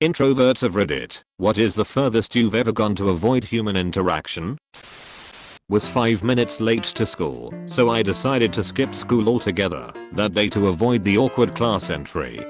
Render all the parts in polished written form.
Introverts of Reddit, what is the furthest you've ever gone to avoid human interaction? Was 5 minutes late to school, so I decided to skip school altogether that day to avoid the awkward class entry.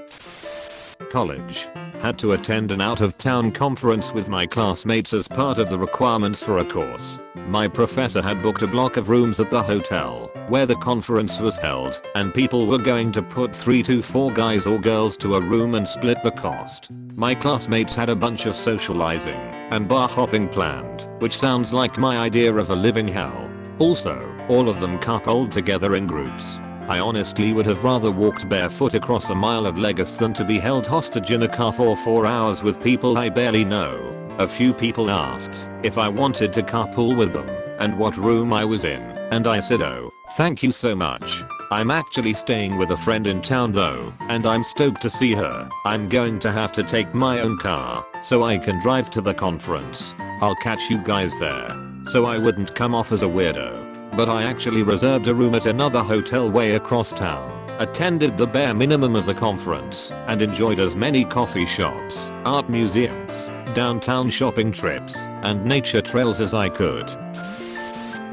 College. Had to attend an out-of-town conference with my classmates as part of the requirements for a course. My professor had booked a block of rooms at the hotel where the conference was held, and people were going to put 3 to 4 guys or girls to a room and split the cost. My classmates had a bunch of socializing and bar hopping planned, which sounds like my idea of a living hell. Also, all of them coupled together in groups. I honestly would have rather walked barefoot across a mile of Lagos than to be held hostage in a car for 4 hours with people I barely know. A few people asked if I wanted to carpool with them and what room I was in, and I said, oh, thank you so much. I'm actually staying with a friend in town though, and I'm stoked to see her. I'm going to have to take my own car so I can drive to the conference. I'll catch you guys there. So I wouldn't come off as a weirdo. But I actually reserved a room at another hotel way across town, attended the bare minimum of the conference, and enjoyed as many coffee shops, art museums, downtown shopping trips, and nature trails as I could.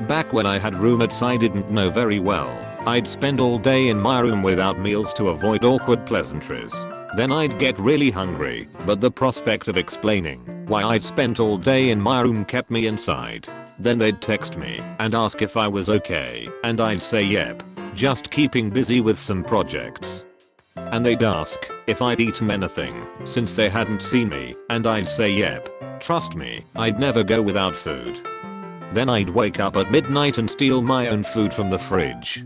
Back when I had roommates I didn't know very well, I'd spend all day in my room without meals to avoid awkward pleasantries. Then I'd get really hungry, but the prospect of explaining why I'd spent all day in my room kept me inside. Then they'd text me and ask if I was okay, and I'd say yep, just keeping busy with some projects. And they'd ask if I'd eaten anything since they hadn't seen me, and I'd say yep, trust me, I'd never go without food. Then I'd wake up at midnight and steal my own food from the fridge.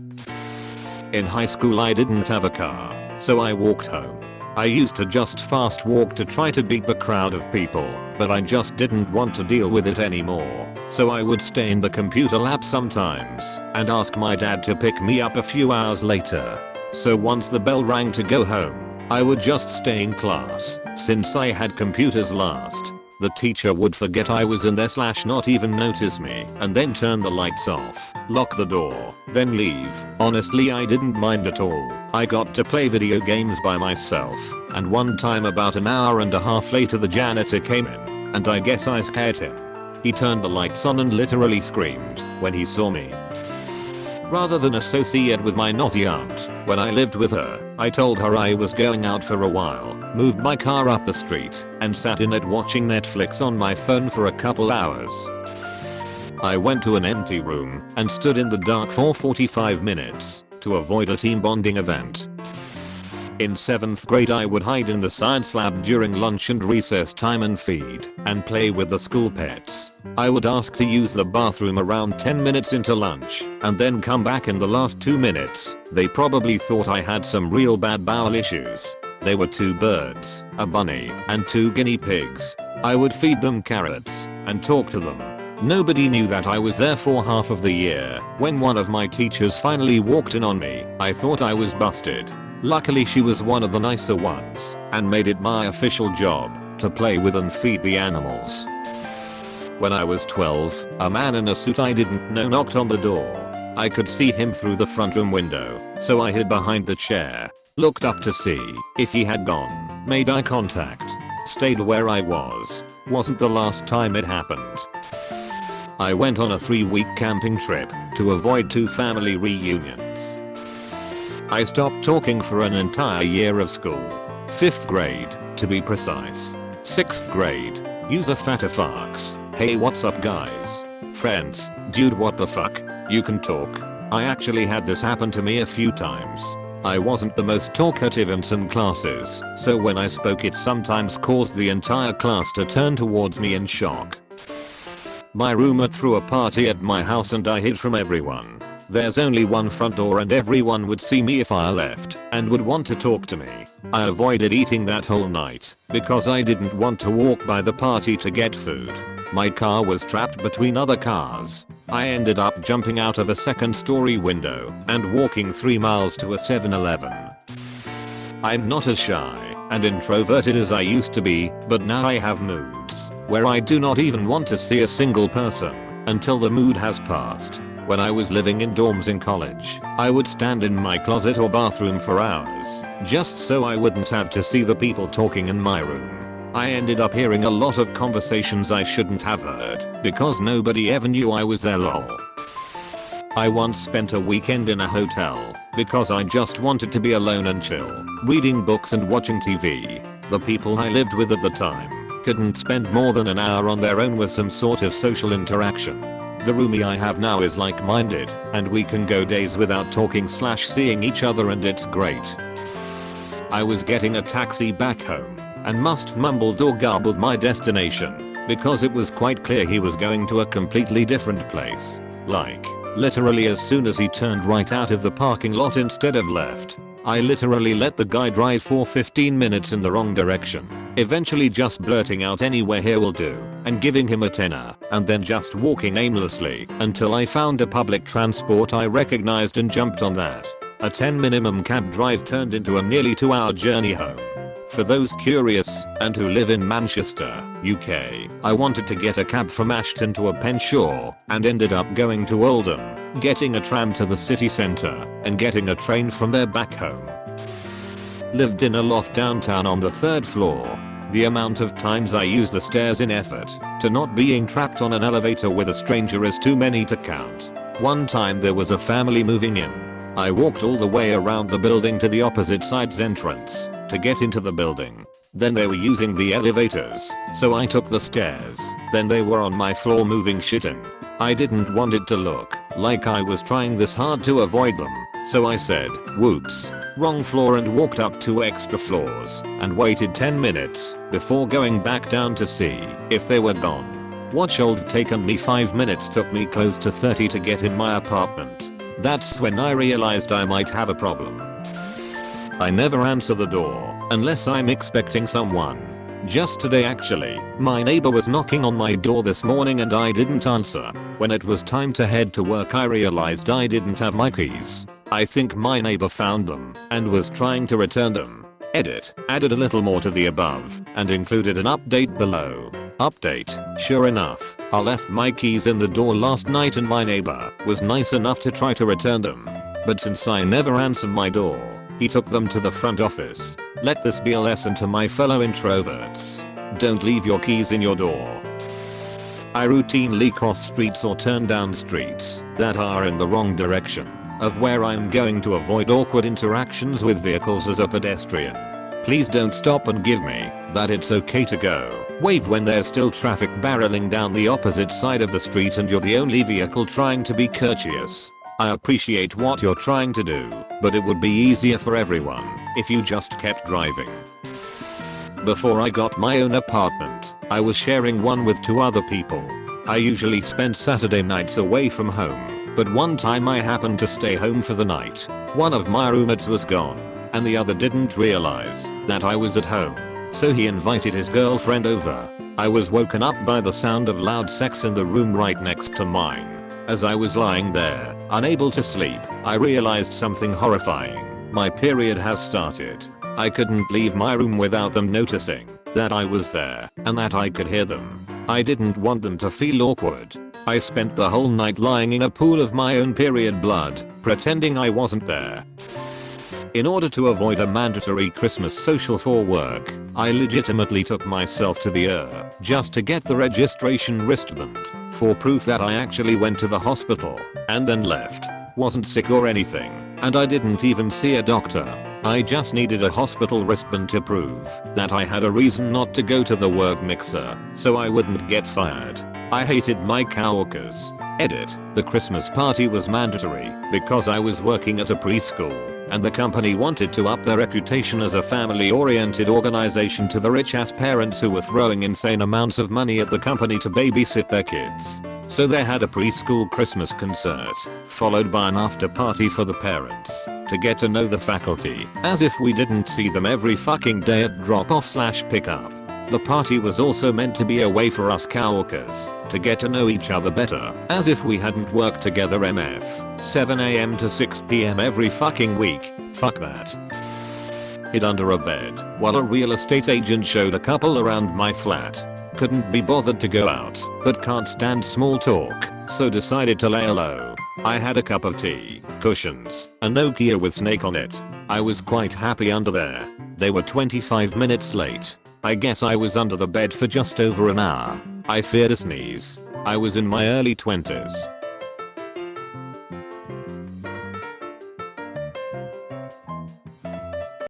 In high school I didn't have a car, so I walked home. I used to just fast walk to try to beat the crowd of people, but I just didn't want to deal with it anymore. So I would stay in the computer lab sometimes and ask my dad to pick me up a few hours later. So once the bell rang to go home, I would just stay in class since I had computers last. The teacher would forget I was in there / not even notice me, and then turn the lights off, lock the door, then leave. Honestly I didn't mind at all. I got to play video games by myself, and one time about an hour and a half later the janitor came in, and I guess I scared him. He turned the lights on and literally screamed when he saw me. Rather than associate with my naughty aunt, when I lived with her, I told her I was going out for a while, moved my car up the street, and sat in it watching Netflix on my phone for a couple hours. I went to an empty room and stood in the dark for 45 minutes to avoid a team bonding event. In 7th grade I would hide in the science lab during lunch and recess time and feed and play with the school pets. I would ask to use the bathroom around 10 minutes into lunch and then come back in the last 2 minutes. They probably thought I had some real bad bowel issues. They were 2 birds, a bunny, and 2 guinea pigs. I would feed them carrots and talk to them. Nobody knew that I was there for half of the year. When one of my teachers finally walked in on me, I thought I was busted. Luckily she was one of the nicer ones and made it my official job to play with and feed the animals. When I was 12, a man in a suit I didn't know knocked on the door. I could see him through the front room window, so I hid behind the chair, looked up to see if he had gone, made eye contact, stayed where I was. Wasn't the last time it happened. I went on a 3-week camping trip to avoid 2 family reunions. I stopped talking for an entire year of school. 5th grade, to be precise. 6th grade, use a fatterfucks. Hey what's up guys? Friends, dude what the fuck? You can talk. I actually had this happen to me a few times. I wasn't the most talkative in some classes, so when I spoke it sometimes caused the entire class to turn towards me in shock. My roommate threw a party at my house and I hid from everyone. There's only one front door and everyone would see me if I left and would want to talk to me. I avoided eating that whole night because I didn't want to walk by the party to get food. My car was trapped between other cars. I ended up jumping out of a 2nd-story window and walking 3 miles to a 7-Eleven. I'm not as shy and introverted as I used to be, but now I have moods where I do not even want to see a single person until the mood has passed. When I was living in dorms in college, I would stand in my closet or bathroom for hours, just so I wouldn't have to see the people talking in my room. I ended up hearing a lot of conversations I shouldn't have heard because nobody ever knew I was there lol. I once spent a weekend in a hotel because I just wanted to be alone and chill, reading books and watching TV. The people I lived with at the time couldn't spend more than an hour on their own with some sort of social interaction. The roomie I have now is like-minded and we can go days without talking/seeing each other and it's great. I was getting a taxi back home and must mumbled or garbled my destination because it was quite clear he was going to a completely different place. Like, literally as soon as he turned right out of the parking lot instead of left. I literally let the guy drive for 15 minutes in the wrong direction, eventually just blurting out anywhere here will do and giving him a tenner and then just walking aimlessly until I found a public transport I recognized and jumped on that. A 10 minimum cab drive turned into a nearly 2-hour journey home. For those curious and who live in Manchester, UK, I wanted to get a cab from Ashton to a Penshaw and ended up going to Oldham, getting a tram to the city centre and getting a train from there back home. Lived in a loft downtown on the 3rd floor. The amount of times I used the stairs in effort to not being trapped on an elevator with a stranger is too many to count. One time there was a family moving in. I walked all the way around the building to the opposite side's entrance to get into the building. Then they were using the elevators, so I took the stairs. Then they were on my floor moving shit in. I didn't want it to look like I was trying this hard to avoid them, so I said, whoops, wrong floor and walked up 2 extra floors and waited 10 minutes before going back down to see if they were gone. What should have taken me 5 minutes took me close to 30 to get in my apartment. That's when I realized I might have a problem. I never answer the door unless I'm expecting someone. Just today actually, my neighbor was knocking on my door this morning and I didn't answer. When it was time to head to work I realized I didn't have my keys. I think my neighbor found them and was trying to return them. Edit, added a little more to the above and included an update below. Update, sure enough, I left my keys in the door last night and my neighbor was nice enough to try to return them. But since I never answer my door, he took them to the front office. Let this be a lesson to my fellow introverts. Don't leave your keys in your door. I routinely cross streets or turn down streets that are in the wrong direction of where I'm going to avoid awkward interactions with vehicles as a pedestrian. Please don't stop and give me that it's okay to go. Wave when there's still traffic barreling down the opposite side of the street and you're the only vehicle trying to be courteous. I appreciate what you're trying to do, but it would be easier for everyone if you just kept driving. Before I got my own apartment, I was sharing one with 2 other people. I usually spend Saturday nights away from home, but one time I happened to stay home for the night. One of my roommates was gone, and the other didn't realize that I was at home. So he invited his girlfriend over. I was woken up by the sound of loud sex in the room right next to mine. As I was lying there, unable to sleep, I realized something horrifying. My period has started. I couldn't leave my room without them noticing that I was there and that I could hear them. I didn't want them to feel awkward. I spent the whole night lying in a pool of my own period blood, pretending I wasn't there. In order to avoid a mandatory Christmas social for work, I legitimately took myself to the just to get the registration wristband for proof that I actually went to the hospital and then left. Wasn't sick or anything, and I didn't even see a doctor. I just needed a hospital wristband to prove that I had a reason not to go to the work mixer so I wouldn't get fired. I hated my coworkers. Edit, the Christmas party was mandatory because I was working at a preschool and the company wanted to up their reputation as a family-oriented organization to the rich-ass parents who were throwing insane amounts of money at the company to babysit their kids. So they had a preschool Christmas concert, followed by an after party for the parents, to get to know the faculty, as if we didn't see them every fucking day at drop-off/pickup. The party was also meant to be a way for us coworkers to get to know each other better, as if we hadn't worked together MF 7 AM to 6 PM every fucking week. Fuck that. Hid under a bed while a real estate agent showed a couple around my flat. Couldn't be bothered to go out, but can't stand small talk, so decided to lay low. I had a cup of tea, cushions, a Nokia with Snake on it. I was quite happy under there. They were 25 minutes late. I guess I was under the bed for just over an hour. I feared a sneeze. I was in my early 20s.